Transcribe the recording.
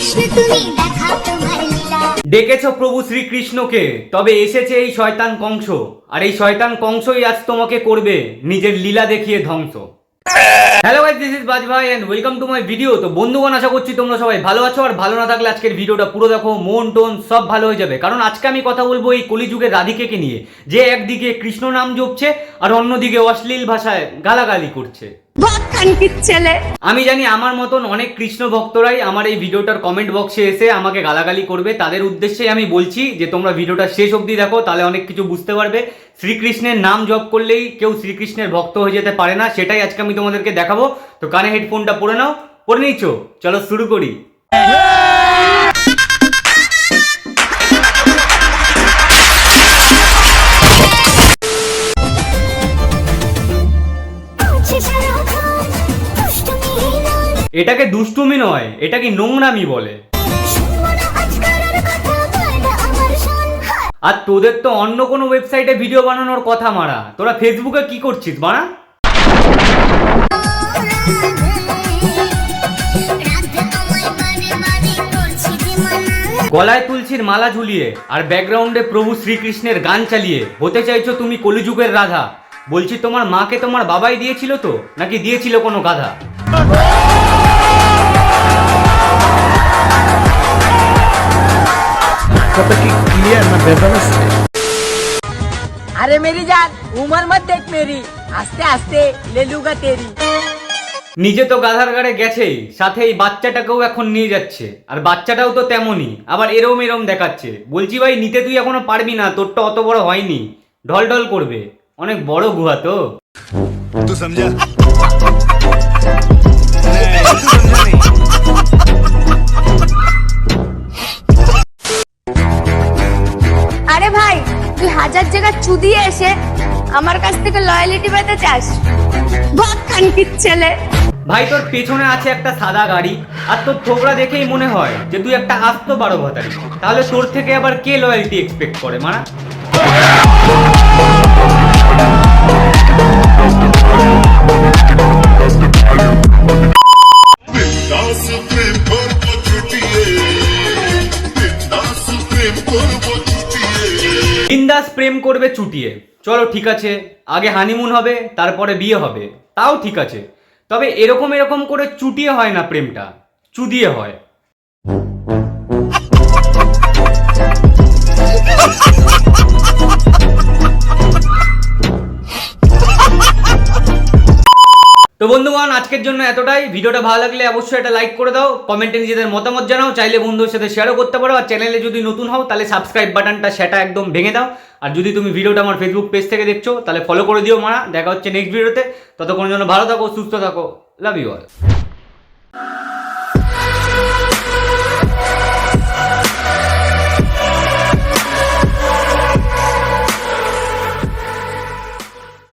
কৃষ্ণ তুমি দেখাও তোমার লীলা। ডেকেছ প্রভু শ্রীকৃষ্ণকে, তবে এসেছে এই শয়তান কংস, আর এই শয়তান কংসই আজ তোমাকে করবে নিজের লীলা দেখিয়ে ধ্বংস। Hello guys, this is Baaz ভাই and welcome to my video. তো বন্ধুগণ, আশা করছি তোমরা সবাই ভালো আছো, আর ভালো না থাকলে আজকের ভিডিওটা পুরো দেখো, মন টোন সব ভালো হয়ে যাবে। কারণ আজকে আমি কথা বলবো এই কলিযুগের রাধিকাকে নিয়ে, যে একদিকে কৃষ্ণ নাম জপছে আর অন্যদিকে অশ্লীল ভাষায় গালাগালি করছে। আমি জানি আমার মতন অনেক কৃষ্ণ ভক্তরাই আমার এই ভিডিওটার কমেন্ট বক্সে এসে আমাকে গালাগালি করবে। তাদের উদ্দেশ্যে আমি বলছি যে তোমরা ভিডিওটা শেষ অবধি দেখো, তাহলে অনেক কিছু বুঝতে পারবে। শ্রীকৃষ্ণের নাম জপ করলেই কেউ শ্রীকৃষ্ণের ভক্ত হয়ে যেতে পারে না, সেটাই আজকে আমি তোমাদেরকে দেখাবো। তো কানে হেডফোনটা পরে নাও, পরে নিচ্ছ, চলো শুরু করি। এটাকে দুষ্টুমি নয়, এটাকে নোংরামি বলে। আর তোদের তো অন্য কোনো ওয়েবসাইটে ভিডিও বানানোর কথা মারা, তোরা ফেসবুকে কি করছিস মারা? গলায় তুলসীর মালা ঝুলিয়ে আর ব্যাকগ্রাউন্ডে প্রভু শ্রীকৃষ্ণের গান চালিয়ে হতে চাইছো তুমি কলিযুগের রাধা। বলছি, তোমার মাকে তোমার বাবাই দিয়েছিল তো, নাকি দিয়েছিল কোনো গাধা? अरे मेरी जान उम्र मत देख मेरी, आस्ते आस्ते ले लूंगा तेरी। নিজে তো গাধার গাড়ে গেছেই, সাথে এই বাচ্চাটাকেও এখন নিয়ে যাচ্ছে, আর বাচ্চাটাও তো তেমনই, আবার এরম এরম দেখাচ্ছে। বলছি ভাই, নিতে তুই এখনো পারবি না, তোরটা অত বড় হয়নি, ঢল ঢল করবে, অনেক বড় গুহা তো। तू समझा? আরে ভাই, তুই হাজার জায়গা চুদিয়ে এসে আমার কাছ থেকে লয়ালিটি পেতে চাস? ভক্কানকির ছেলে। ভাই, তোর পেছনে আছে একটা সাদা গাড়ি, আর তোর থোবড়া দেখেই মনে হয় যে তুই একটা আস্ত 12 ভাতারি। তাহলে তোর থেকে আবার কে লয়্যালটি এক্সপেক্ট করে মারা? বিন্দাস প্রেম করবে চুটিয়ে, চলো ঠিক আছে, আগে হানিমুন হবে, তারপরে বিয়ে হবে, তাও ঠিক আছে। তবে এরকম এরকম করে চুটিয়ে হয় না, প্রেমটা চুদিয়ে হয়। তো বন্ধুগণ, আজকের জন্য এতটাই। ভিডিওটা ভালো লাগলে অবশ্যই একটা লাইক করে দাও, কমেন্টে নিজেদের মতামত জানাও, চাইলে বন্ধুদের সাথে শেয়ারও করতে পারো। আর চ্যানেলে যদি নতুন হও তাহলে সাবস্ক্রাইব বাটনটা সেটা একদম ভেঙে দাও। আর যদি তুমি ভিডিওটা আমার ফেসবুক পেজ থেকে দেখছো তাহলে ফলো করে দিও মারা। দেখা হচ্ছে নেক্সট ভিডিওতে, ততক্ষণের জন্য ভালো থাকো, সুস্থ থাকো, লাভ ইউ অল।